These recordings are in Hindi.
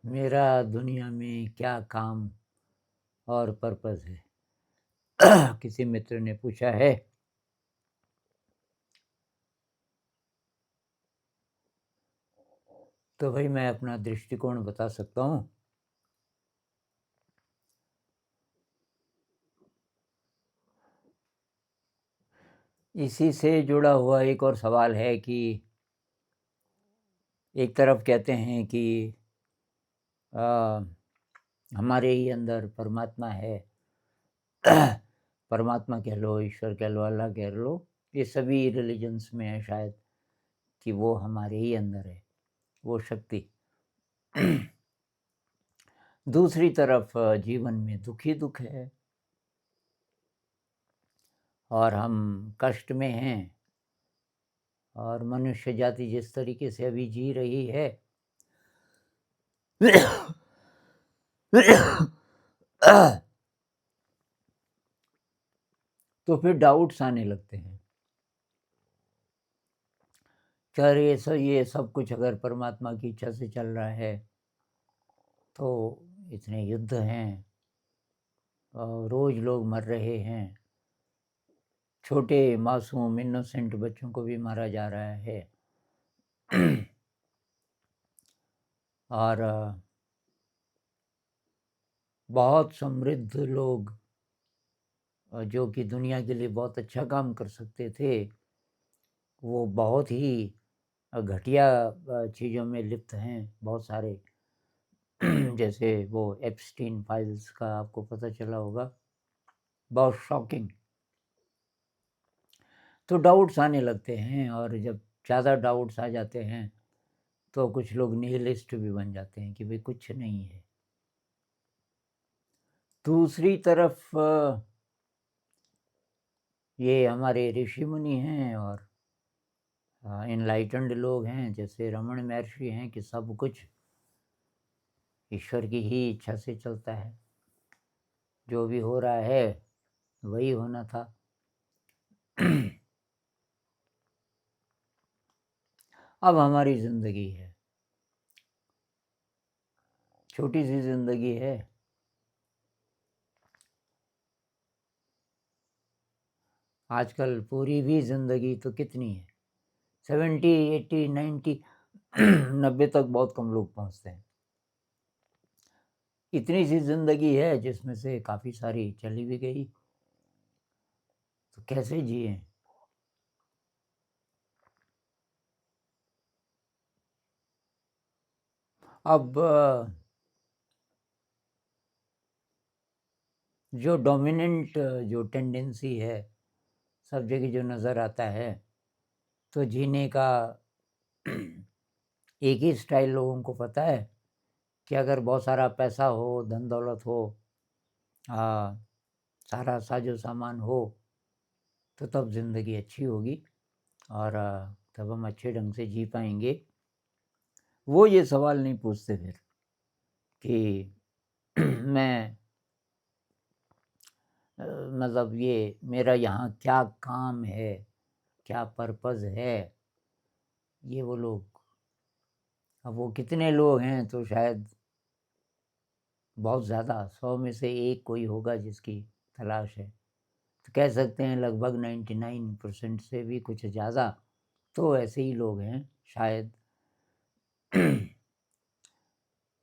मेरा दुनिया में क्या काम और पर्पस है? किसी मित्र ने पूछा है। तो भाई मैं अपना दृष्टिकोण बता सकता हूँ। इसी से जुड़ा हुआ एक और सवाल है कि एक तरफ कहते हैं कि आ, हमारे ही अंदर परमात्मा है। परमात्मा कह लो, ईश्वर कह लो, अल्लाह कह लो, ये सभी रिलीजन्स में है शायद कि वो हमारे ही अंदर है, वो शक्ति। दूसरी तरफ जीवन में दुख ही दुख है और हम कष्ट में हैं। और मनुष्य जाति जिस तरीके से अभी जी रही है तो फिर डाउट्स आने लगते हैं। चाहे ये सब कुछ अगर परमात्मा की इच्छा से चल रहा है तो इतने युद्ध हैं और रोज लोग मर रहे हैं, छोटे मासूम इनोसेंट बच्चों को भी मारा जा रहा है। और बहुत समृद्ध लोग जो कि दुनिया के लिए बहुत अच्छा काम कर सकते थे, वो बहुत ही घटिया चीज़ों में लिप्त हैं, बहुत सारे। जैसे वो एप्स्टीन फाइल्स का आपको पता चला होगा, बहुत शॉकिंग। तो डाउट्स आने लगते हैं और जब ज़्यादा डाउट्स आ जाते हैं तो कुछ लोग निहिलिस्ट भी बन जाते हैं कि भाई कुछ नहीं है। दूसरी तरफ ये हमारे ऋषि मुनि हैं और इनलाइटेंड लोग हैं, जैसे रमण महर्षि हैं, कि सब कुछ ईश्वर की ही इच्छा से चलता है, जो भी हो रहा है वही होना था। अब हमारी ज़िंदगी है, छोटी सी ज़िंदगी है। आजकल पूरी भी ज़िंदगी तो कितनी है, 70, 80, 90, 90 तक बहुत कम लोग पहुंचते हैं। इतनी सी ज़िंदगी है जिसमें से काफ़ी सारी चली भी गई, तो कैसे जिए? अब जो डोमिनेंट जो टेंडेंसी है सब जगह जो नज़र आता है, तो जीने का एक ही स्टाइल लोगों को पता है कि अगर बहुत सारा पैसा हो, धन दौलत हो, सारा साजो सामान हो, तो तब ज़िंदगी अच्छी होगी और तब हम अच्छे ढंग से जी पाएंगे। वो ये सवाल नहीं पूछते फिर कि मैं मतलब ये मेरा यहाँ क्या काम है, क्या पर्पज़ है। ये वो लोग, अब वो कितने लोग हैं तो शायद बहुत ज़्यादा, 100 में से एक कोई होगा जिसकी तलाश है। तो कह सकते हैं लगभग 99% से भी कुछ ज़्यादा तो ऐसे ही लोग हैं शायद,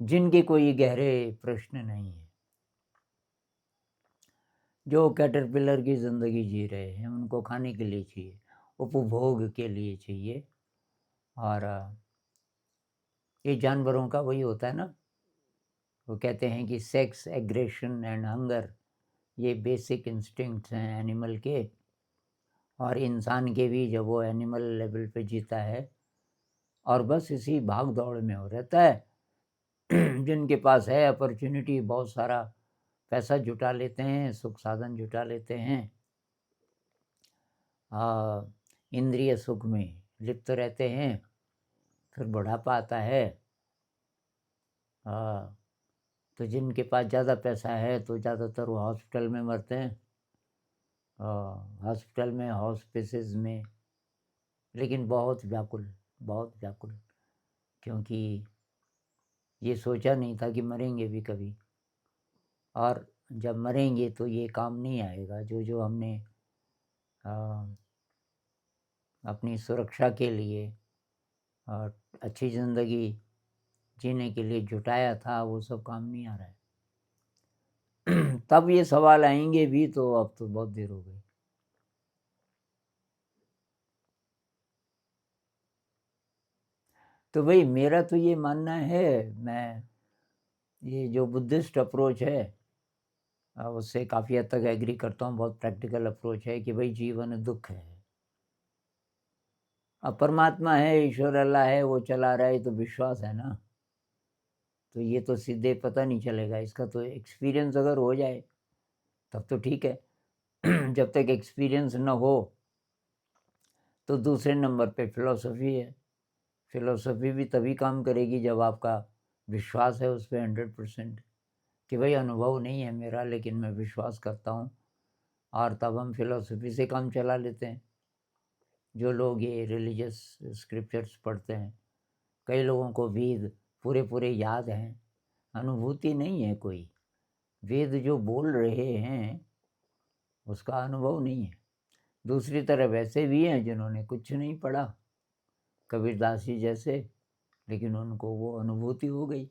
जिनके कोई गहरे प्रश्न नहीं है, जो कैटरपिलर की ज़िंदगी जी रहे हैं। उनको खाने के लिए चाहिए, उपभोग के लिए चाहिए। और ये जानवरों का वही होता है ना, वो कहते हैं कि सेक्स, एग्रेशन एंड हंगर, ये बेसिक इंस्टिंक्ट्स हैं एनिमल के। और इंसान के भी, जब वो एनिमल लेवल पे जीता है और बस इसी भाग दौड़ में हो रहता है। जिनके पास है अपॉर्चुनिटी, बहुत सारा पैसा जुटा लेते हैं, सुख साधन जुटा लेते हैं, इंद्रिय सुख में लिप्त रहते हैं। फिर बुढ़ापा आता है, तो जिनके पास ज़्यादा पैसा है तो ज़्यादातर वो हॉस्पिटल में मरते हैं, हॉस्पिटल में, हॉस्पिसेस में, लेकिन बहुत व्याकुल, बहुत व्याकुल। क्योंकि ये सोचा नहीं था कि मरेंगे भी कभी, और जब मरेंगे तो ये काम नहीं आएगा जो जो हमने अपनी सुरक्षा के लिए और अच्छी ज़िंदगी जीने के लिए जुटाया था, वो सब काम नहीं आ रहा है। तब ये सवाल आएंगे भी, तो अब तो बहुत देर हो गई। तो भाई मेरा तो ये मानना है, मैं ये जो बुद्धिस्ट अप्रोच है उससे काफ़ी हद तक एग्री करता हूँ। बहुत प्रैक्टिकल अप्रोच है कि भाई जीवन दुख है, अब परमात्मा है, ईश्वर अल्लाह है, वो चला रहा है, तो विश्वास है ना। तो ये तो सीधे पता नहीं चलेगा, इसका तो एक्सपीरियंस अगर हो जाए तब तो ठीक है। जब तक एक्सपीरियंस न हो तो दूसरे नंबर पे फिलॉसफी है। फिलॉसफी भी तभी काम करेगी जब आपका विश्वास है उस पर 100%, कि भाई अनुभव नहीं है मेरा लेकिन मैं विश्वास करता हूँ, और तब हम फिलॉसफी से काम चला लेते हैं। जो लोग ये रिलीजियस स्क्रिप्चर्स पढ़ते हैं, कई लोगों को वेद पूरे पूरे याद हैं, अनुभूति नहीं है कोई। वेद जो बोल रहे हैं उसका अनुभव नहीं है। दूसरी तरफ ऐसे भी हैं जिन्होंने कुछ नहीं पढ़ा, कबीरदास जी जैसे, लेकिन उनको वो अनुभूति हो गई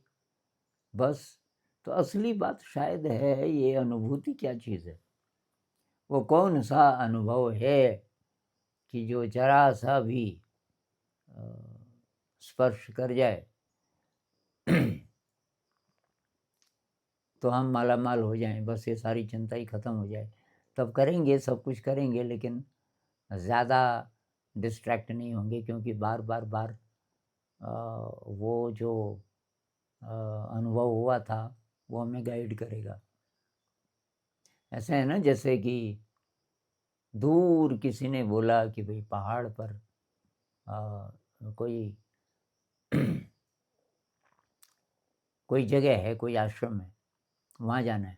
बस। तो असली बात शायद है ये अनुभूति क्या चीज़ है, वो कौन सा अनुभव है कि जो जरा सा भी स्पर्श कर जाए तो हम मालामाल हो जाएं, बस ये सारी चिंता ही ख़त्म हो जाए। तब करेंगे, सब कुछ करेंगे, लेकिन ज़्यादा डिस्ट्रैक्ट नहीं होंगे, क्योंकि बार बार बार वो जो अनुभव हुआ था वो हमें गाइड करेगा। ऐसा है ना, जैसे कि दूर किसी ने बोला कि भाई पहाड़ पर कोई कोई जगह है, कोई आश्रम है, वहाँ जाना है।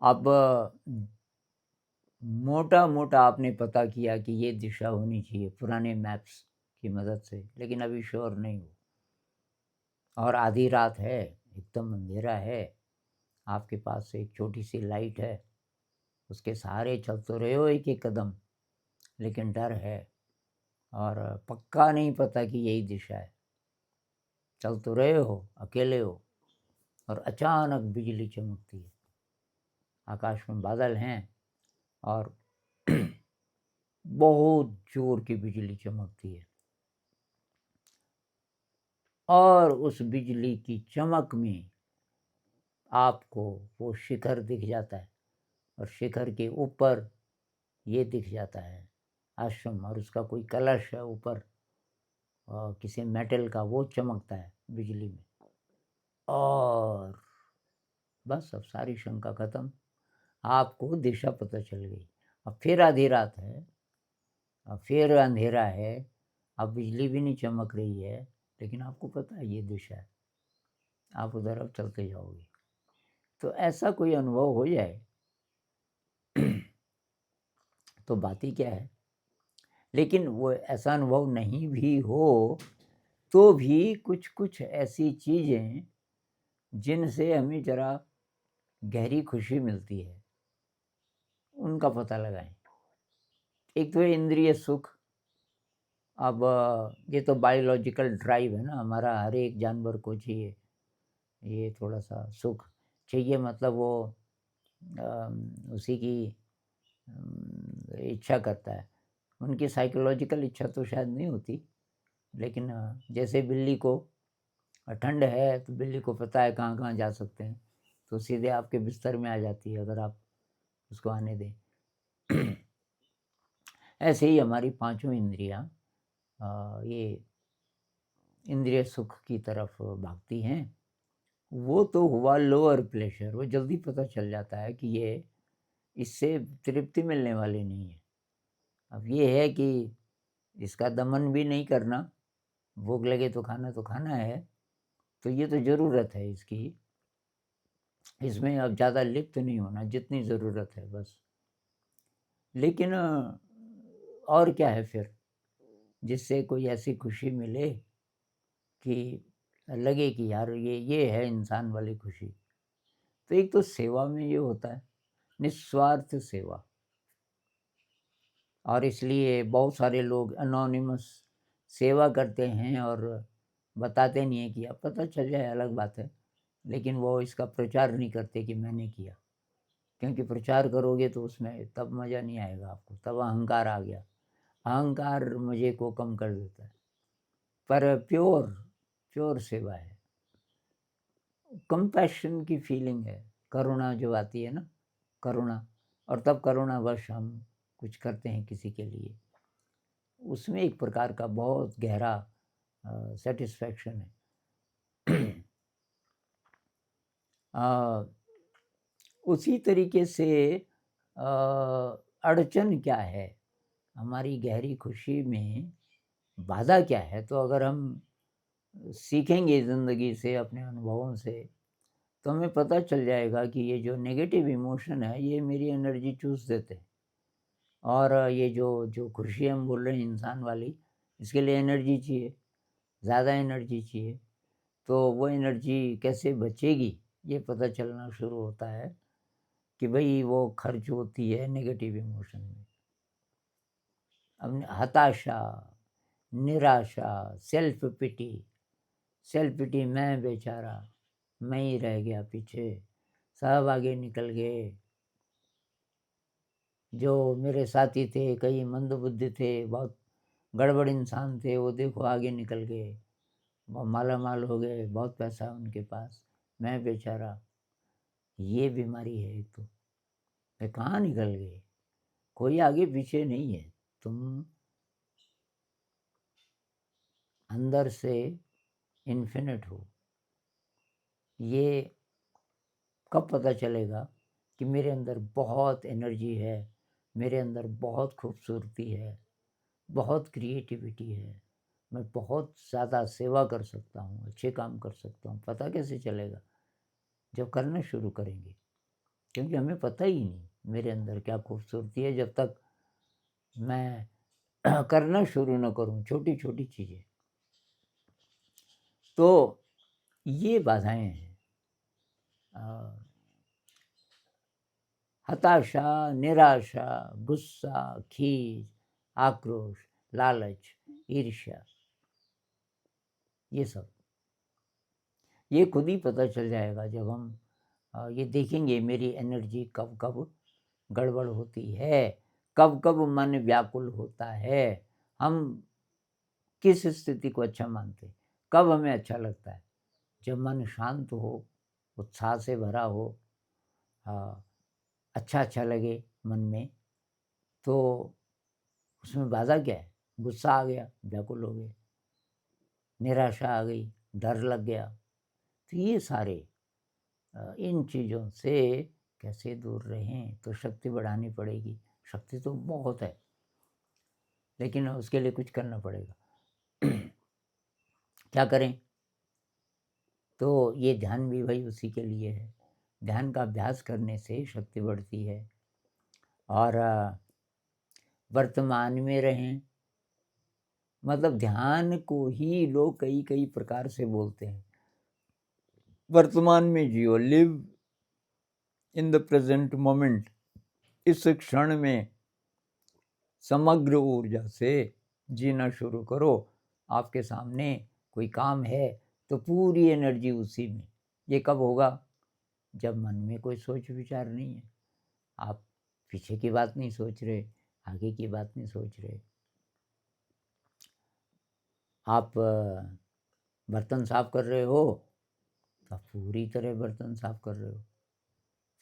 अब मोटा मोटा आपने पता किया कि ये दिशा होनी चाहिए पुराने मैप्स की मदद से, लेकिन अभी श्योर नहीं हो, और आधी रात है, एकदम अंधेरा है, आपके पास एक छोटी सी लाइट है, उसके सहारे चल तो रहे हो एक एक कदम, लेकिन डर है और पक्का नहीं पता कि यही दिशा है। चल तो रहे हो, अकेले हो, और अचानक बिजली चमकती है, आकाश में बादल हैं और बहुत जोर की बिजली चमकती है, और उस बिजली की चमक में आपको वो शिखर दिख जाता है, और शिखर के ऊपर ये दिख जाता है आश्रम, और उसका कोई कलश है ऊपर किसी मेटल का, वो चमकता है बिजली में, और बस अब सारी शंका खत्म, आपको दिशा पता चल गई। अब फिर आधी रात है, अब फिर अंधेरा है, अब बिजली भी नहीं चमक रही है, लेकिन आपको पता है ये दिशा है, आप उधर अब चलते जाओगे। तो ऐसा कोई अनुभव हो जाए तो बात ही क्या है। लेकिन वो ऐसा अनुभव नहीं भी हो तो भी कुछ कुछ ऐसी चीज़ें जिनसे हमें ज़रा गहरी खुशी मिलती है, उनका पता लगाएं। एक तो है इंद्रिय सुख। अब ये तो बायोलॉजिकल ड्राइव है ना, हमारा हर एक जानवर को चाहिए ये थोड़ा सा सुख चाहिए, मतलब वो उसी की इच्छा करता है। उनकी साइकोलॉजिकल इच्छा तो शायद नहीं होती, लेकिन जैसे बिल्ली को ठंड है तो बिल्ली को पता है कहाँ कहाँ जा सकते हैं, तो सीधे आपके बिस्तर में आ जाती है अगर आप उसको आने दें। ऐसे ही हमारी पांचों इंद्रियां ये इंद्रिय सुख की तरफ भागती हैं। वो तो हुआ लोअर प्लेजर, वो जल्दी पता चल जाता है कि ये इससे तृप्ति मिलने वाली नहीं है। अब ये है कि इसका दमन भी नहीं करना, भूख लगे तो खाना है, तो ये तो ज़रूरत है इसकी, इसमें अब ज़्यादा लिप्त नहीं होना, जितनी ज़रूरत है बस। लेकिन और क्या है फिर जिससे कोई ऐसी खुशी मिले कि लगे कि यार ये है इंसान वाली खुशी। तो एक तो सेवा में ये होता है, निस्वार्थ सेवा। और इसलिए बहुत सारे लोग एनोनिमस सेवा करते हैं और बताते नहीं हैं किया, पता चल जाए अलग बात है, लेकिन वो इसका प्रचार नहीं करते कि मैंने किया। क्योंकि प्रचार करोगे तो उसमें तब मज़ा नहीं आएगा आपको, तब अहंकार आ गया। अहंकार मज़े को कम कर देता है। पर प्योर प्योर सेवा है, कंपैशन की फीलिंग है, करुणा जो आती है ना, करुणा। और तब करुणावश हम कुछ करते हैं किसी के लिए, उसमें एक प्रकार का बहुत गहरा सेटिस्फैक्शन है। उसी तरीके से अड़चन क्या है हमारी गहरी खुशी में, बाधा क्या है? तो अगर हम सीखेंगे ज़िंदगी से, अपने अनुभवों से, तो हमें पता चल जाएगा कि ये जो नेगेटिव इमोशन है ये मेरी एनर्जी चूस देते हैं। और ये जो जो खुशी हम बोल रहे हैं इंसान वाली, इसके लिए एनर्जी चाहिए, ज़्यादा एनर्जी चाहिए। तो वो एनर्जी कैसे बचेगी ये पता चलना शुरू होता है कि भाई वो खर्च होती है नेगेटिव इमोशन में। अब हताशा, निराशा, सेल्फ पिटी, मैं बेचारा, मैं ही रह गया पीछे, सब आगे निकल गए। जो मेरे साथी थे कई मंदबुद्धि थे, बहुत गड़बड़ इंसान थे, वो देखो आगे निकल गए, वो मालामाल हो गए, बहुत पैसा है उनके पास, मैं बेचारा। ये बीमारी है एक तो। वे कहाँ निकल गए? कोई आगे पीछे नहीं है, तुम अंदर से इन्फिनिट हो। ये कब पता चलेगा कि मेरे अंदर बहुत एनर्जी है, मेरे अंदर बहुत खूबसूरती है, बहुत क्रिएटिविटी है, मैं बहुत ज़्यादा सेवा कर सकता हूँ, अच्छे काम कर सकता हूँ। पता कैसे चलेगा? जब करना शुरू करेंगे। क्योंकि हमें पता ही नहीं मेरे अंदर क्या खूबसूरती है जब तक मैं करना शुरू न करूँ छोटी छोटी चीज़ें। तो ये बाधाएं हैं, हताशा, निराशा, गुस्सा, खीज, आक्रोश, लालच, ईर्ष्या, ये सब ये खुद ही पता चल जाएगा जब हम ये देखेंगे मेरी एनर्जी कब कब गड़बड़ होती है, कब कब मन व्याकुल होता है, हम किस स्थिति को अच्छा मानते, कब हमें अच्छा लगता है। जब मन शांत हो, उत्साह से भरा हो, अच्छा अच्छा लगे मन में, तो उसमें बाधा क्या है? गुस्सा आ गया, व्याकुल हो गए, निराशा आ गई, डर लग गया। तो ये सारे इन चीज़ों से कैसे दूर रहें? तो शक्ति बढ़ानी पड़ेगी। शक्ति तो बहुत है, लेकिन उसके लिए कुछ करना पड़ेगा। क्या करें? तो ये ध्यान भी भाई उसी के लिए है। ध्यान का अभ्यास करने से शक्ति बढ़ती है। और वर्तमान में रहें, मतलब ध्यान को ही लोग कई कई प्रकार से बोलते हैं। वर्तमान में जियो, live in the present moment. इस क्षण में समग्र ऊर्जा से जीना शुरू करो। आपके सामने कोई काम है तो पूरी एनर्जी उसी में। ये कब होगा? जब मन में कोई सोच विचार नहीं है, आप पीछे की बात नहीं सोच रहे, आगे की बात नहीं सोच रहे। आप बर्तन साफ कर रहे हो तो आप पूरी तरह बर्तन साफ कर रहे हो,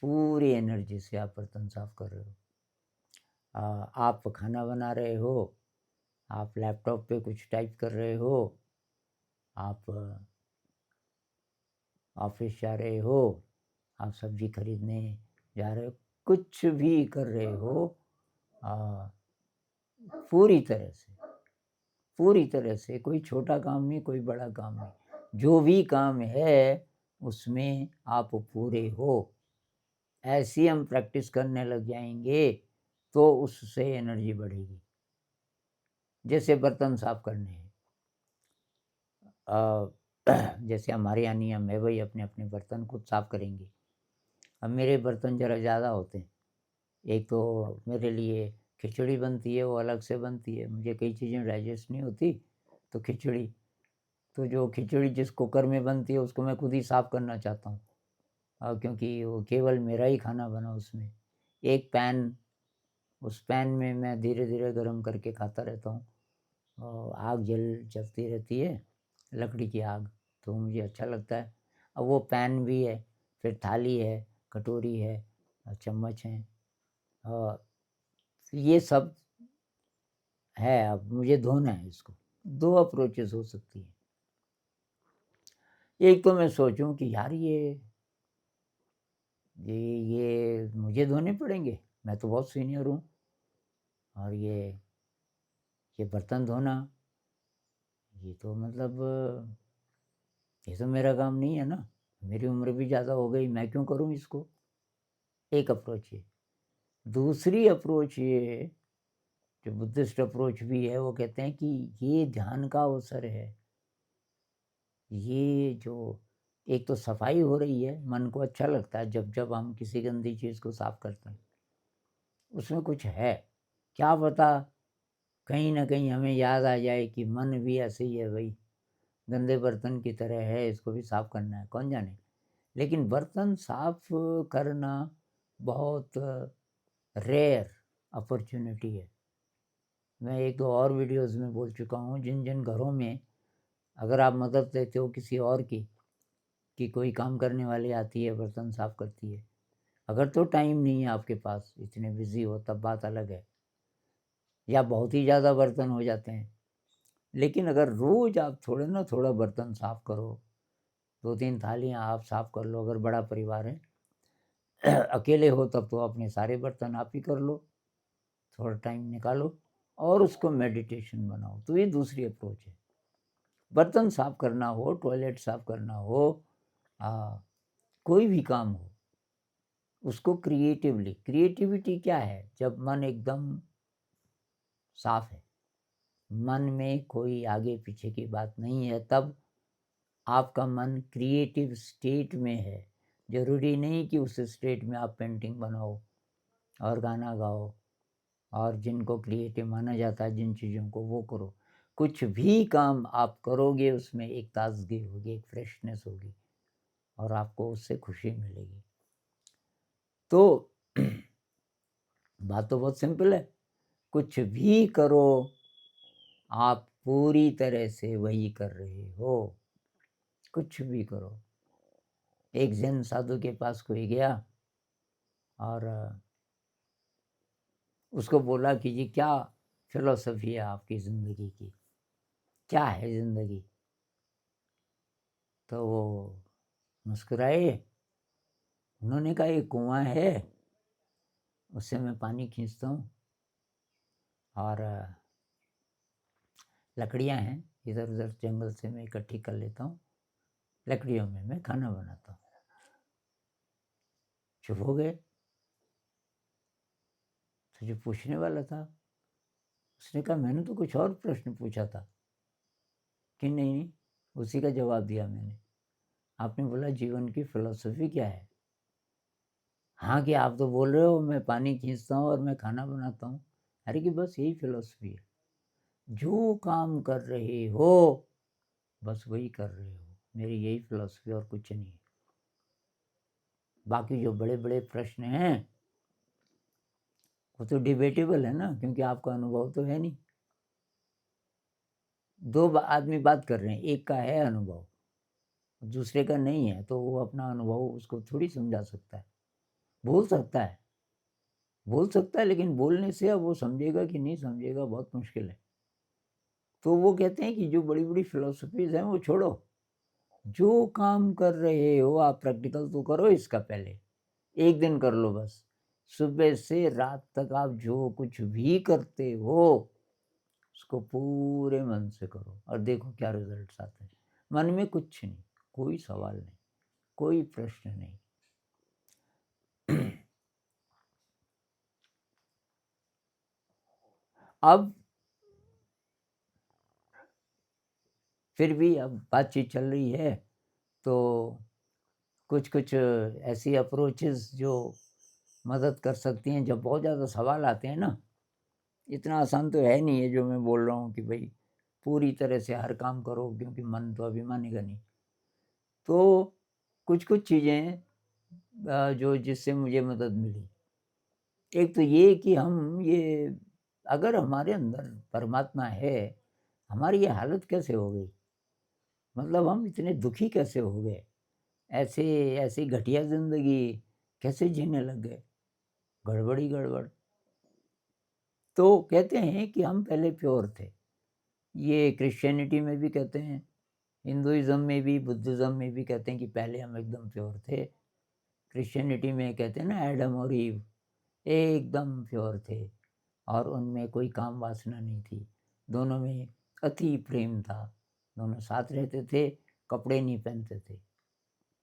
पूरी एनर्जी से आप बर्तन साफ कर रहे हो। आप खाना बना रहे हो, आप लैपटॉप पे कुछ टाइप कर रहे हो, आप ऑफिस जा रहे हो, आप सब्जी खरीदने जा रहे हो, कुछ भी कर रहे हो, पूरी तरह से कोई छोटा काम नहीं, कोई बड़ा काम नहीं, जो भी काम है उसमें आप पूरे हो। ऐसी हम प्रैक्टिस करने लग जाएंगे तो उससे एनर्जी बढ़ेगी। जैसे बर्तन साफ करने हैं, जैसे हमारे यहाँ नियम है भाई अपने अपने बर्तन खुद साफ करेंगे। अब मेरे बर्तन ज़रा ज़्यादा होते हैं। एक तो मेरे लिए खिचड़ी बनती है, वो अलग से बनती है, मुझे कई चीज़ें डाइजेस्ट नहीं होती, तो खिचड़ी, तो जो खिचड़ी जिस कुकर में बनती है उसको मैं खुद ही साफ़ करना चाहता हूँ। क्योंकि वो केवल मेरा ही खाना बना उसमें। एक पैन, उस पैन में मैं धीरे-धीरे गरम करके खाता रहता हूँ। आग जलती रहती है, लकड़ी की आग, तो मुझे अच्छा लगता है। अब वो पैन भी है, फिर थाली है, कटोरी है, चम्मच हैं, अ, ये सब है। अब मुझे धोना है इसको। 2 अप्रोचेज़ हो सकती हैं। एक तो मैं सोचूँ कि यार ये मुझे धोने पड़ेंगे, मैं तो बहुत सीनियर हूँ, और ये बर्तन धोना, ये तो मतलब ये तो मेरा काम नहीं है ना, मेरी उम्र भी ज़्यादा हो गई, मैं क्यों करूँ इसको? एक अप्रोच ये। दूसरी अप्रोच ये, जो बुद्धिस्ट अप्रोच भी है, वो कहते हैं कि ये ध्यान का अवसर है। ये जो एक तो सफाई हो रही है, मन को अच्छा लगता है जब हम किसी गंदी चीज़ को साफ करते हैं। उसमें कुछ है, क्या पता कहीं न कहीं हमें याद आ जाए कि मन भी ऐसे ही है भई, गंदे बर्तन की तरह है, इसको भी साफ करना है, कौन जाने? लेकिन बर्तन साफ करना बहुत रेयर अपॉर्च्युनिटी है। मैं 1-2 और वीडियोज़ में बोल चुका हूँ, जिन-जिन घरों में अगर आप मदद लेते हो किसी और की, कि कोई काम करने वाली आती है, बर्तन साफ करती है। अगर तो टाइम नहीं है आपके पास, इतने बिज़ी हो तब बात अलग है, या बहुत ही ज़्यादा बर्तन हो जाते हैं। लेकिन अगर रोज़ आप थोड़ा ना थोड़ा बर्तन साफ करो, 2-3 थालियाँ आप साफ कर लो अगर बड़ा परिवार है। अकेले हो तब तो अपने सारे बर्तन आप ही कर लो, थोड़ा टाइम निकालो और उसको मेडिटेशन बनाओ, तो ये दूसरी अप्रोच है। बर्तन साफ करना हो, टॉयलेट साफ करना हो, अ, कोई भी काम हो, उसको क्रिएटिविटी क्या है? जब मन एकदम साफ है, मन में कोई आगे-पीछे की बात नहीं है, तब आपका मन क्रिएटिव स्टेट में है। ज़रूरी नहीं कि उस स्टेट में आप पेंटिंग बनाओ और गाना गाओ, और जिनको क्रिएटिव माना जाता है जिन चीज़ों को, वो करो। कुछ भी काम आप करोगे उसमें एक ताज़गी होगी, एक फ्रेशनेस होगी, और आपको उससे खुशी मिलेगी। तो बात तो बहुत सिंपल है, कुछ भी करो, आप पूरी तरह से वही कर रहे हो, कुछ भी करो। एक ज़ेन साधु के पास कोई गया और उसको बोला कि जी क्या फ़िलॉसफ़ी है आपकी ज़िंदगी की? क्या है ज़िंदगी? तो वो मुस्कुराए, उन्होंने कहा एक कुआँ है, उससे मैं पानी खींचता हूँ, और लकड़ियाँ हैं, इधर-उधर जंगल से मैं इकट्ठी कर लेता हूँ, लकड़ियों में मैं खाना बनाता हूँ। चुप हो गए, तो जो पूछने वाला था, उसने कहा मैंने तो कुछ और प्रश्न पूछा था, कि नहीं, उसी का जवाब दिया मैंने। आपने बोला जीवन की फ़िलॉसफ़ी क्या है? हाँ, कि आप तो बोल रहे हो मैं पानी खींचता हूँ और मैं खाना बनाता हूँ। अरे कि बस यही फ़िलॉसफ़ी है। जो काम कर रहे हो, बस वही कर रहे हो। मेरी यही फ़िलॉसफ़ी और कुछ नहीं है। बाकी जो बड़े-बड़े प्रश्न हैं, वो तो डिबेटेबल है ना, क्योंकि आपका अनुभव तो है नहीं। 2 आदमी बात कर रहे हैं, एक का है अनुभव, दूसरे का नहीं है, तो वो अपना अनुभव उसको थोड़ी समझा सकता है। बोल सकता है, बोल सकता है, लेकिन बोलने से अब वो समझेगा कि नहीं समझेगा बहुत मुश्किल है। तो वो कहते हैं कि जो बड़ी-बड़ी फ़िलॉसफ़ीज़ हैं वो छोड़ो, जो काम कर रहे हो आप प्रैक्टिकल तो करो इसका पहले। 1 दिन कर लो बस। सुबह से रात तक आप जो कुछ भी करते हो, उसको पूरे मन से करो और देखो क्या रिज़ल्ट्स आते हैं। मन में कुछ नहीं, कोई सवाल नहीं, कोई प्रश्न नहीं। अब फिर भी अब बातचीत चल रही है तो कुछ कुछ ऐसी अप्रोचेस जो मदद कर सकती हैं। जब बहुत ज़्यादा सवाल आते हैं ना, इतना आसान तो है नहीं है जो मैं बोल रहा हूँ कि भाई पूरी तरह से हर काम करो, क्योंकि मन तो अभी मानेगा नहीं। तो कुछ चीज़ें जो जिससे मुझे मदद मिली, एक तो ये कि हम ये, अगर हमारे अंदर परमात्मा है, हमारी ये हालत कैसे हो गई? मतलब हम इतने दुखी कैसे हो गए? ऐसे ऐसी घटिया ज़िंदगी कैसे जीने लग गए? गड़बड़ ही गड़बड़। तो कहते हैं कि हम पहले प्योर थे। ये क्रिश्चियनिटी में भी कहते हैं, हिंदुइज़्म में भी, बुद्धिज़्म में भी कहते हैं कि पहले हम एकदम प्योर थे। क्रिश्चियनिटी में कहते हैं ना, एडम और ईव एकदम प्योर थे और उनमें कोई काम वासना नहीं थी। दोनों में अति प्रेम था। दोनों साथ रहते थे, कपड़े नहीं पहनते थे,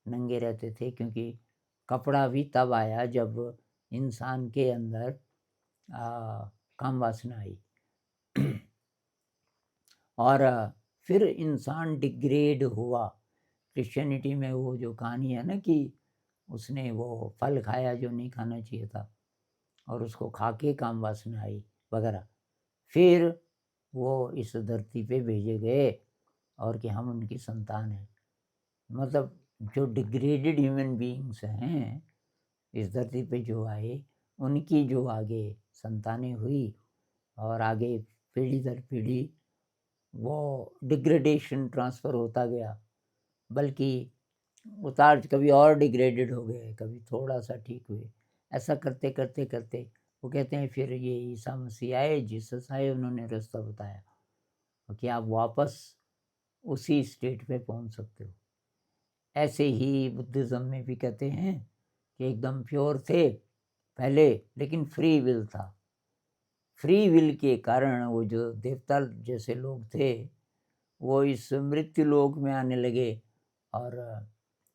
नंगे रहते थे, क्योंकि कपड़ा भी तब आया जब इंसान के अंदर काम वासना आई। और फिर इंसान डिग्रेड हुआ। क्रिश्चियनिटी में वो जो कहानी है ना कि उसने वो फल खाया जो नहीं खाना चाहिए था और उसको खा के काम वासना आई वगैरह। फिर वो इस धरती पे भेजे गए और कि हम उनकी संतान हैं। मतलब जो डिग्रेडेड ह्यूमन बीइंग्स हैं इस धरती पे जो आए, उनकी जो आगे संतानें हुई और आगे पीढ़ी दर पीढ़ी वो डिग्रेडेशन ट्रांसफ़र होता गया। बल्कि उतार कभी और डिग्रेडेड हो गए, कभी थोड़ा-सा ठीक हुए। ऐसा करते, करते, करते वो कहते हैं फिर ये ईसा मसीह आए, जीसस आए, उन्होंने रास्ता बताया कि आप वापस उसी स्टेट पे पहुंच सकते हो। ऐसे ही बुद्धिज़्म में भी कहते हैं कि एकदम प्योर थे पहले, लेकिन फ्री विल था। फ्री विल के कारण वो जो देवता जैसे लोग थे, वो इस मृत्यु लोक में आने लगे और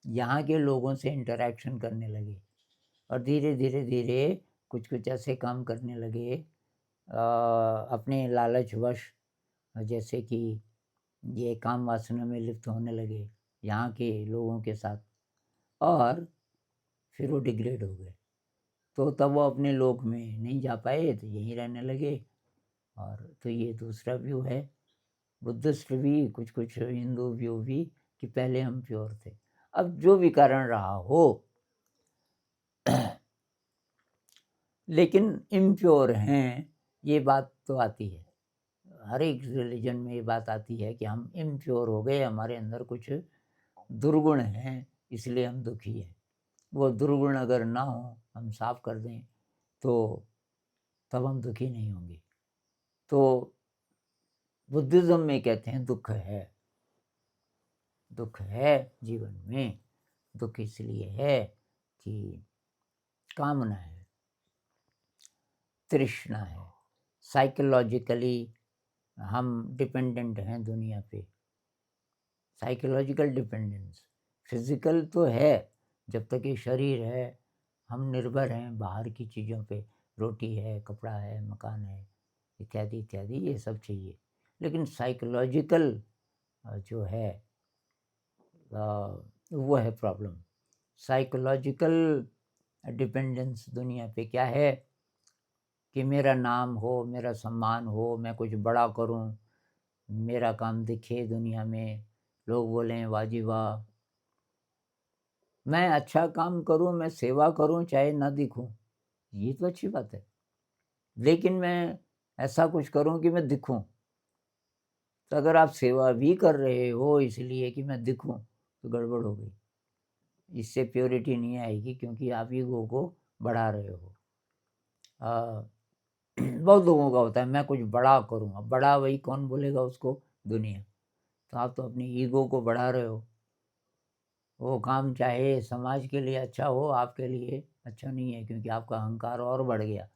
यहाँ के लोगों से इंटरैक्शन करने लगे और धीरे धीरे धीरे कुछ ऐसे काम करने लगे अपने लालचवश, जैसे कि ये काम वासना में लिप्त होने लगे यहाँ के लोगों के साथ और फिर वो डिग्रेड हो गए। तो तब वो अपने लोक में नहीं जा पाए, तो यहीं रहने लगे। और तो ये दूसरा व्यू है, बुद्धिस्ट भी, कुछ हिंदू व्यू भी, कि पहले हम प्योर थे। अब जो भी कारण रहा हो लेकिन इम्प्योर हैं, ये बात तो आती है। हर एक रिलीजन में ये बात आती है कि हम इम्प्योर हो गए, हमारे अंदर कुछ दुर्गुण हैं, इसलिए हम दुखी हैं। वो दुर्गुण अगर ना हो, हम साफ कर दें, तो तब हम दुखी नहीं होंगे। तो बुद्धिज़्म में कहते हैं दुःख है जीवन में। दुःख इसलिए है कि कामना है, तृष्णा है, साइकोलॉजिकली हम डिपेंडेंट हैं दुनिया पे। साइकोलॉजिकल डिपेंडेंस, फिज़िकल तो है, जब तक ये शरीर है हम निर्भर हैं बाहर की चीज़ों पे, रोटी है, कपड़ा है, मकान है, इत्यादि इत्यादि, ये सब चाहिए। लेकिन साइकोलॉजिकल जो है वो है प्रॉब्लम। साइकोलॉजिकल डिपेंडेंस दुनिया पे क्या है कि मेरा नाम हो, मेरा सम्मान हो, मैं कुछ बड़ा करूं, मेरा काम दिखे दुनिया में, लोग बोलें वाह जी वाह। मैं अच्छा काम करूं, मैं सेवा करूं, चाहे ना दिखूं, ये तो अच्छी बात है। लेकिन मैं ऐसा कुछ करूं कि मैं दिखूं। तो अगर आप सेवा भी कर रहे हो इसलिए कि मैं दिखूं, तो गड़बड़ हो गई। इससे प्योरिटी नहीं आएगी, क्योंकि आप ईगो को बढ़ा रहे हो। बहुत लोगों का होता है मैं कुछ बड़ा करूँगा, बड़ा वही कौन बोलेगा उसको? दुनिया। तो आप तो अपनी ईगो को बढ़ा रहे हो। वो काम चाहे समाज के लिए अच्छा हो, आपके लिए अच्छा नहीं है, क्योंकि आपका अहंकार और बढ़ गया।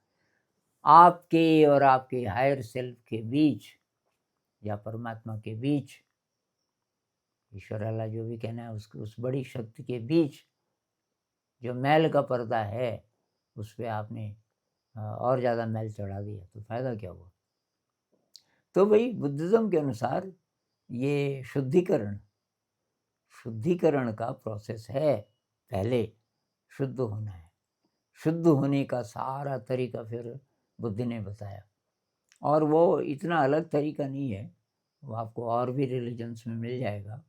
आपके और आपके हायर सेल्फ के बीच या परमात्मा के बीच, ईश्वर अल्लाह जो भी कहना है, उसकी उस बड़ी शक्ति के बीच जो मैल का पर्दा है, उस पे आपने और ज़्यादा मैल चढ़ा दिया, तो फ़ायदा क्या हुआ? तो भाई बुद्धिज़्म के अनुसार ये शुद्धिकरण का प्रोसेस है। पहले शुद्ध होना है, शुद्ध होने का सारा तरीका फिर बुद्ध ने बताया। और वो इतना अलग तरीका नहीं है, वो आपको और भी रिलीजन्स में मिल जाएगा।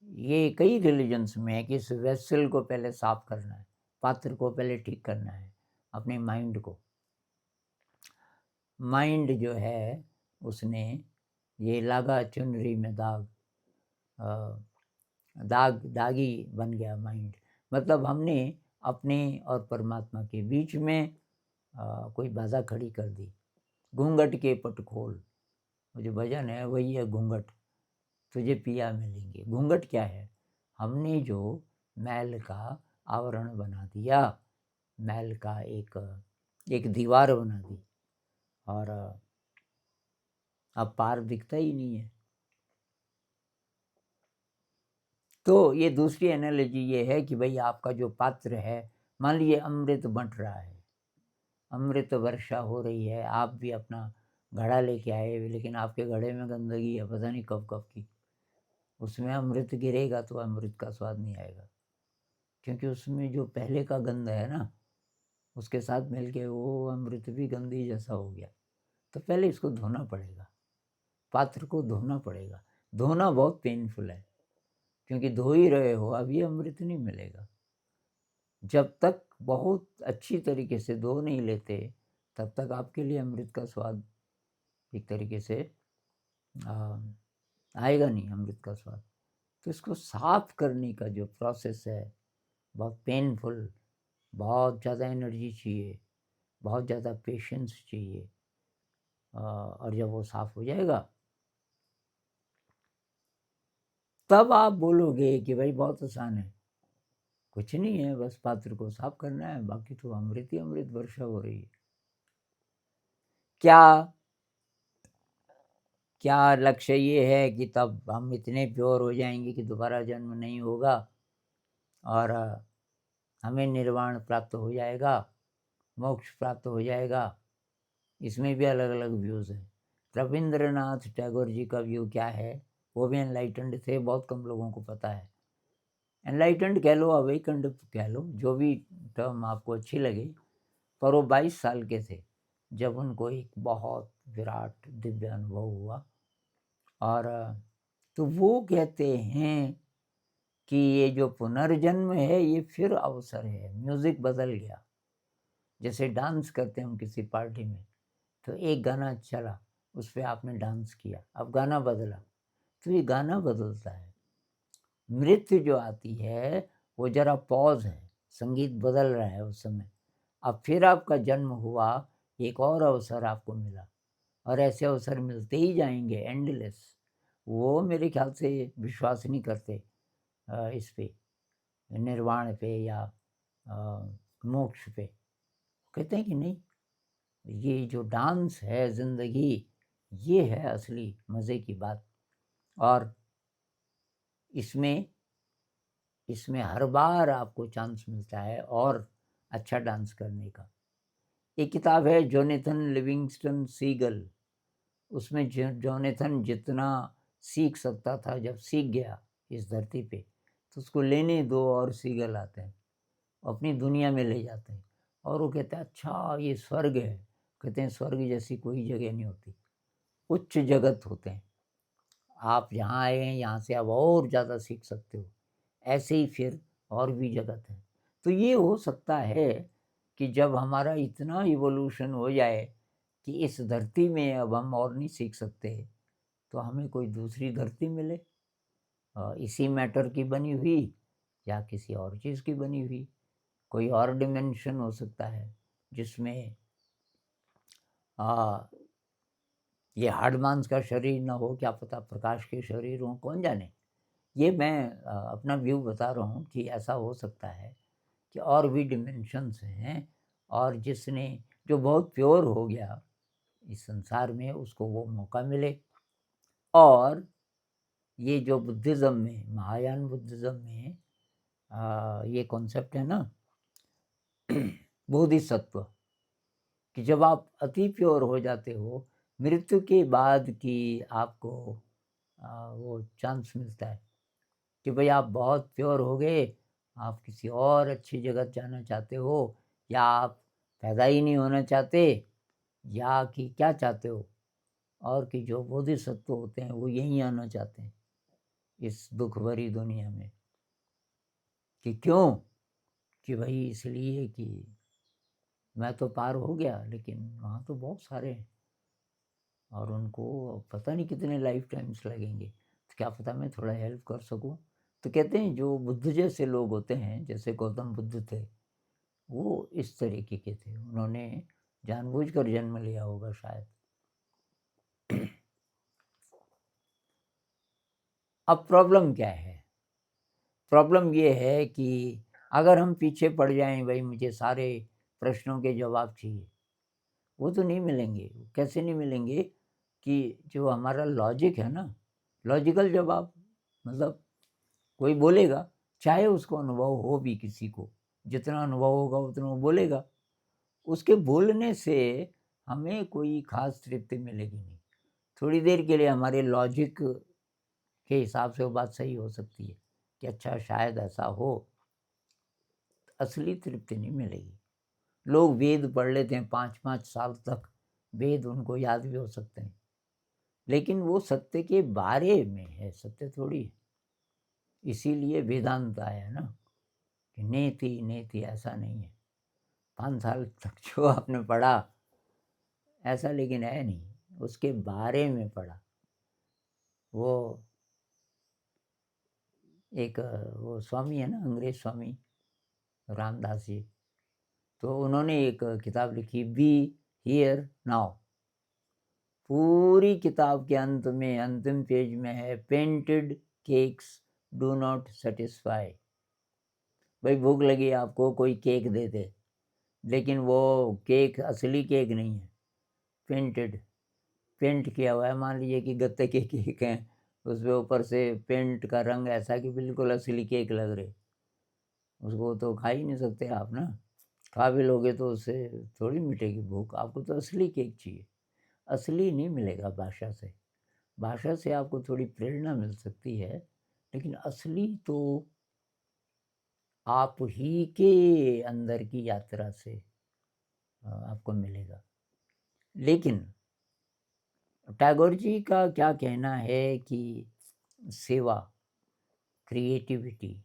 ये कई रिलीजन्स में है कि इस वेसल को पहले साफ करना है, पात्र को पहले ठीक करना है, अपने माइंड को। माइंड जो है उसने ये लागा चुनरी में दागी बन गया माइंड। मतलब हमने अपने और परमात्मा के बीच में कोई बाधा खड़ी कर दी। घूंघट के पट खोल, वो जो भजन है वही है घूंघट, तुझे पिया मिलेंगे। घूंघट क्या है? हमने जो मैल का आवरण बना दिया, मैल का एक दीवार बना दी, और अब पार दिखता ही नहीं है। तो ये दूसरी एनालॉजी ये है कि भाई आपका जो पात्र है, मान लीजिए अमृत बंट रहा है, अमृत वर्षा हो रही है, आप भी अपना घड़ा लेके आए, लेकिन आपके घड़े में गंदगी है, पता नहीं कब कब की। उसमें अमृत गिरेगा तो अमृत का स्वाद नहीं आएगा, क्योंकि उसमें जो पहले का गंध है ना, उसके साथ मिलके वो अमृत भी गंदी जैसा हो गया। तो पहले इसको धोना पड़ेगा, पात्र को धोना पड़ेगा। धोना बहुत पेनफुल है, क्योंकि धो ही रहे हो, अभी अमृत नहीं मिलेगा। जब तक बहुत अच्छी तरीके से धो नहीं लेते, तब तक आपके लिए अमृत का स्वाद एक तरीके से आएगा नहीं, अमृत का स्वाद। तो इसको साफ करने का जो प्रोसेस है बहुत पेनफुल, बहुत ज़्यादा एनर्जी चाहिए, बहुत ज़्यादा पेशेंस चाहिए। और जब वो साफ हो जाएगा तब आप बोलोगे कि भाई बहुत आसान है, कुछ नहीं है, बस पात्र को साफ करना है, बाकी तो अमृत ही अमृत वर्षा हो रही है। क्या लक्ष्य ये है कि तब हम इतने प्योर हो जाएंगे कि दोबारा जन्म नहीं होगा और हमें निर्वाण प्राप्त हो जाएगा, मोक्ष प्राप्त हो जाएगा? इसमें भी अलग अलग व्यूज़ हैं। रविंद्रनाथ टैगोर जी का व्यू क्या है? वो भी एनलाइटेंड थे, बहुत कम लोगों को पता है। एनलाइटेंड कह लो, अवेकंड कह लो, जो भी टर्म आपको अच्छी लगे, पर वो 22 साल के थे जब उनको एक बहुत विराट दिव्य अनुभव हुआ। और तो वो कहते हैं कि ये जो पुनर्जन्म है ये फिर अवसर है। म्यूज़िक बदल गया, जैसे डांस करते हैं हम किसी पार्टी में, तो एक गाना चला, उस पर आपने डांस किया, अब गाना बदला, तो ये गाना बदलता है। मृत्यु जो आती है वो जरा पॉज है, संगीत बदल रहा है उस समय। अब फिर आपका जन्म हुआ, एक और अवसर आपको मिला, और ऐसे अवसर मिलते ही जाएंगे, एंडलेस। वो मेरे ख्याल से विश्वास नहीं करते इस पे, निर्वाण पे या मोक्ष पे। कहते हैं कि नहीं, ये जो डांस है ज़िंदगी, ये है असली मज़े की बात। और इसमें हर बार आपको चांस मिलता है और अच्छा डांस करने का। एक किताब है जोनेथन लिविंगस्टन सीगल, उसमें जोनेथन जितना सीख सकता था, जब सीख गया इस धरती पे, तो उसको लेने दो और सीगल आते हैं, अपनी दुनिया में ले जाते हैं, और वो कहते हैं अच्छा ये स्वर्ग है। कहते हैं स्वर्ग जैसी कोई जगह नहीं होती, उच्च जगत होते हैं। आप जहाँ आए हैं यहाँ से आप और ज़्यादा सीख सकते हो, ऐसे ही फिर और भी जगत है। तो ये हो सकता है कि जब हमारा इतना इवोल्यूशन हो जाए कि इस धरती में अब हम और नहीं सीख सकते, तो हमें कोई दूसरी धरती मिले, इसी मैटर की बनी हुई या किसी और चीज़ की बनी हुई, कोई और डिमेंशन हो सकता है जिसमें ये हार्ड मांस का शरीर ना हो, क्या पता प्रकाश के शरीर हो, कौन जाने। ये मैं अपना व्यू बता रहा हूँ कि ऐसा हो सकता है कि और भी डिमेंशंस हैं, और जिसने जो बहुत प्योर हो गया इस संसार में, उसको वो मौका मिले। और ये जो बुद्धिज़्म में, महायान बुद्धिज़्म में ये कॉन्सेप्ट है ना बोधिसत्व, कि जब आप अति प्योर हो जाते हो, मृत्यु के बाद की आपको वो चांस मिलता है कि भाई आप बहुत प्योर हो गए, आप किसी और अच्छी जगह जाना चाहते हो, या आप पैदा ही नहीं होना चाहते, या कि क्या चाहते हो, और कि जो बोधिसत्व होते हैं वो यहीं आना चाहते हैं इस दुख भरी दुनिया में। कि क्यों? कि भाई इसलिए कि मैं तो पार हो गया, लेकिन वहाँ तो बहुत सारे हैं और उनको पता नहीं कितने लाइफ टाइम्स लगेंगे, तो क्या पता मैं थोड़ा हेल्प कर सकूं। तो कहते हैं जो बुद्ध जैसे लोग होते हैं, जैसे गौतम बुद्ध थे, वो इस तरीके के थे, उन्होंने जानबूझकर जन्म लिया होगा शायद। अब प्रॉब्लम क्या है? प्रॉब्लम ये है कि अगर हम पीछे पड़ जाएं, भाई मुझे सारे प्रश्नों के जवाब चाहिए, वो तो नहीं मिलेंगे। कैसे नहीं मिलेंगे? कि जो हमारा लॉजिक है ना, लॉजिकल जवाब, मतलब कोई बोलेगा, चाहे उसको अनुभव हो भी, किसी को जितना अनुभव होगा उतना वो बोलेगा, उसके बोलने से हमें कोई खास तृप्ति मिलेगी नहीं। थोड़ी देर के लिए हमारे लॉजिक के हिसाब से वो बात सही हो सकती है कि अच्छा शायद ऐसा हो, असली तृप्ति नहीं मिलेगी। लोग वेद पढ़ लेते हैं 5-5 साल तक, वेद उनको याद भी हो सकते हैं, लेकिन वो सत्य के बारे में है, सत्य थोड़ी है। इसीलिए वेदांत आया ना, कि नेति नेति, ऐसा नहीं है 5 साल तक जो आपने पढ़ा ऐसा, लेकिन है नहीं, उसके बारे में पढ़ा। वो एक वो स्वामी है ना, अंग्रेज स्वामी रामदास जी, तो उन्होंने एक किताब लिखी, बी हियर नाउ। पूरी किताब के अंत में, अंतिम पेज में है, painted cakes do not satisfy. भाई भूख लगी आपको, कोई केक दे दे, लेकिन वो केक असली केक नहीं है, पेंटेड, पेंट किया हुआ है। मान लीजिए कि गत्ते के केक हैं, उसमें ऊपर से पेंट का रंग ऐसा कि बिल्कुल असली केक लग रहे, उसको तो खा ही नहीं सकते आप ना। खा भी लोगे तो उससे थोड़ी मिटेगी भूख, आपको तो असली केक चाहिए। असली नहीं मिलेगा भाषा से, भाषा से आपको थोड़ी प्रेरणा मिल सकती है, लेकिन असली तो आप ही के अंदर की यात्रा से आपको मिलेगा। लेकिन टैगोर जी का क्या कहना है कि सेवा, क्रिएटिविटी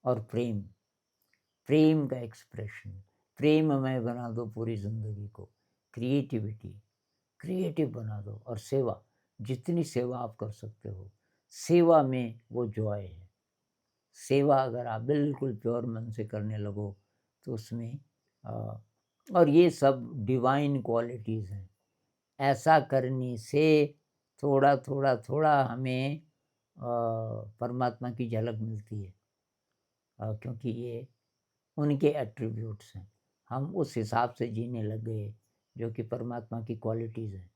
और प्रेम, प्रेम का एक्सप्रेशन, प्रेममय बना दो पूरी ज़िंदगी को, क्रिएटिविटी, क्रिएटिव बना दो, और सेवा, जितनी सेवा आप कर सकते हो, सेवा में वो जॉय है। सेवा अगर आप बिल्कुल प्योर मन से करने लगो तो उसमें और ये सब डिवाइन क्वालिटीज़ हैं। ऐसा करने से थोड़ा थोड़ा थोड़ा हमें परमात्मा की झलक मिलती है, क्योंकि ये उनके एट्रीब्यूट्स हैं। हम उस हिसाब से जीने लग गए जो कि परमात्मा की क्वालिटीज़ हैं,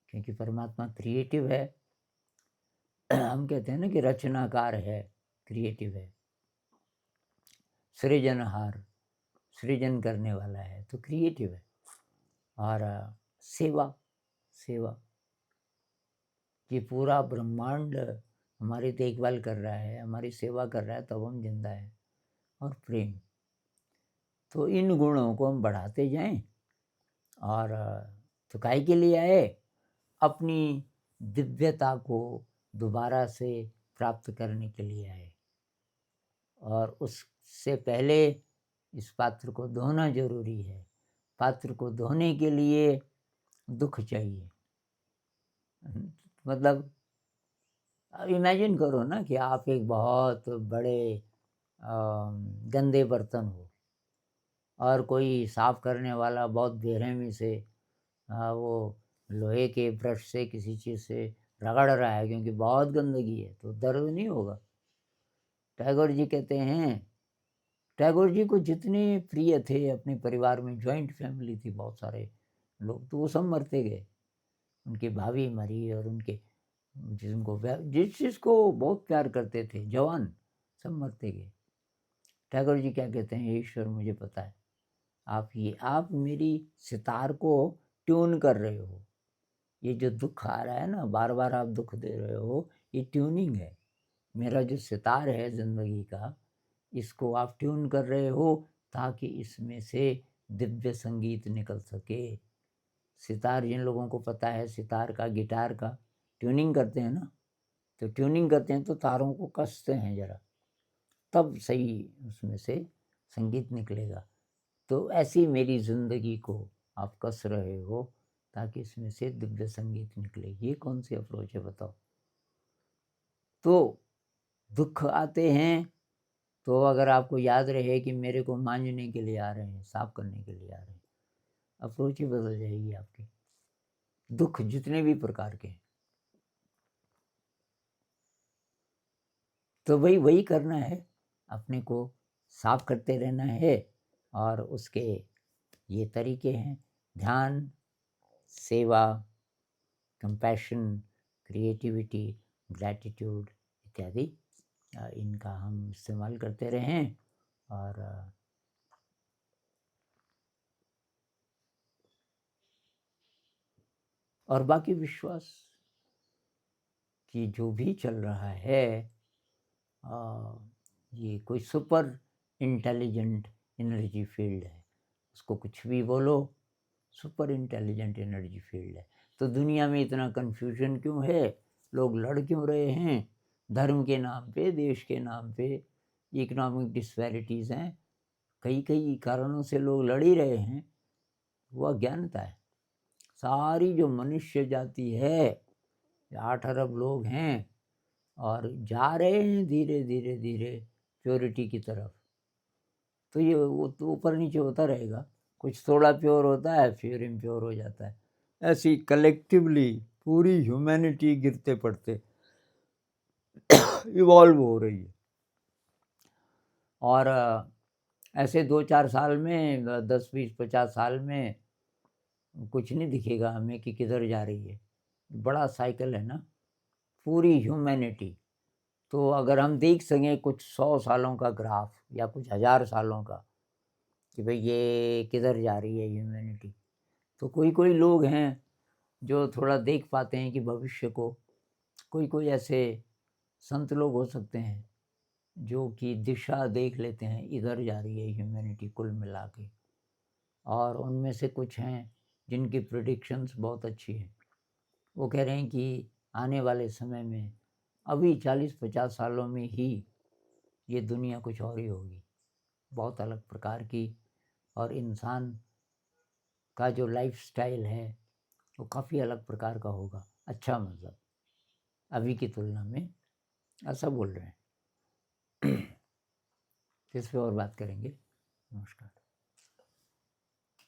क्योंकि परमात्मा क्रिएटिव है। हम कहते हैं ना कि रचनाकार है, क्रिएटिव है, सृजनहार, सृजन करने वाला है, तो क्रिएटिव है। और सेवा, सेवा, ये पूरा ब्रह्मांड हमारी देखभाल कर रहा है, हमारी सेवा कर रहा है, तब हम जिंदा हैं। और प्रेम, तो इन गुणों को हम बढ़ाते जाएं। और तो काहे के लिए आए? अपनी दिव्यता को दोबारा से प्राप्त करने के लिए आए। और उससे पहले इस पात्र को धोना जरूरी है। पात्र को धोने के लिए दुख चाहिए। मतलब इमेजिन करो ना कि आप एक बहुत बड़े गंदे बर्तन हो, और कोई साफ करने वाला बहुत बेरहमी से वो लोहे के ब्रश से किसी चीज़ से रगड़ रहा है, क्योंकि बहुत गंदगी है, तो दर्द नहीं होगा। टैगोर जी कहते हैं, टैगोर जी को जितने प्रिय थे अपने परिवार में, जॉइंट फैमिली थी, बहुत सारे लोग, तो वो सब मरते गए। उनकी भाभी मरी, और उनके जिस जिसको बहुत प्यार करते थे जवान, सब मरते गए। टैगोर जी क्या कहते हैं, ईश्वर मुझे पता है, आप मेरी सितार को ट्यून कर रहे हो, ये जो दुख आ रहा है ना, बार बार आप दुख दे रहे हो, ये ट्यूनिंग है। मेरा जो सितार है ज़िंदगी का, इसको आप ट्यून कर रहे हो ताकि इसमें से दिव्य संगीत निकल सके। सितार जिन लोगों को पता है, सितार का, गिटार का ट्यूनिंग करते हैं ना, तो ट्यूनिंग करते हैं तो तारों को कसते हैं ज़रा, तब सही उसमें से संगीत निकलेगा। तो ऐसी मेरी ज़िंदगी को आप कस रहे हो ताकि इसमें से दिव्य संगीत निकले। ये कौन सी अप्रोच है बताओ? तो दुख आते हैं तो अगर आपको याद रहे कि मेरे को मांझने के लिए आ रहे हैं, साफ करने के लिए आ रहे हैं, अप्रोच ही बदल जाएगी आपकी। दुख जितने भी प्रकार के हैं, तो वही करना है, अपने को साफ करते रहना है। और उसके ये तरीके हैं: ध्यान, सेवा, कंपैशन, क्रिएटिविटी, ग्रैटिट्यूड इत्यादि। इनका हम इस्तेमाल करते रहें। और बाकी विश्वास कि जो भी चल रहा है, ये कोई सुपर इंटेलिजेंट एनर्जी फील्ड है। उसको कुछ भी बोलो, सुपर इंटेलिजेंट एनर्जी फील्ड है। तो दुनिया में इतना कन्फ्यूजन क्यों है? लोग लड़ क्यों रहे हैं? धर्म के नाम पे, देश के नाम पे, इकोनॉमिक डिस्पैरिटीज़ हैं, कई कारणों से लोग लड़ ही रहे हैं। वो अज्ञानता है। सारी जो मनुष्य जाति है, 8 अरब लोग हैं और जा रहे हैं धीरे धीरे धीरे प्योरिटी की तरफ। तो ये वो तो ऊपर नीचे होता रहेगा, कुछ थोड़ा प्योर होता है फिर इम्प्योर हो जाता है। ऐसी कलेक्टिवली पूरी ह्यूमैनिटी गिरते पड़ते इवॉल्व हो रही है। और ऐसे 2-4 साल में, 10, 20, 50 साल में कुछ नहीं दिखेगा हमें कि किधर जा रही है। बड़ा साइकिल है ना पूरी ह्यूमैनिटी। तो अगर हम देख सकें कुछ 100 सालों का ग्राफ या कुछ 1000 सालों का कि भाई ये किधर जा रही है ह्यूमैनिटी, तो कोई लोग हैं जो थोड़ा देख पाते हैं कि भविष्य को। कोई ऐसे संत लोग हो सकते हैं जो कि दिशा देख लेते हैं, इधर जा रही है ह्यूमैनिटी कुल मिला के। और उनमें से कुछ हैं जिनकी प्रेडिक्शंस बहुत अच्छी हैं। वो कह रहे हैं कि आने वाले समय में, अभी 40-50 सालों में ही ये दुनिया कुछ और ही होगी, बहुत अलग प्रकार की। और इंसान का जो लाइफस्टाइल है वो काफ़ी अलग प्रकार का होगा। अच्छा, मतलब अभी की तुलना में, ऐसा बोल रहे हैं। इस पे और बात करेंगे। नमस्कार।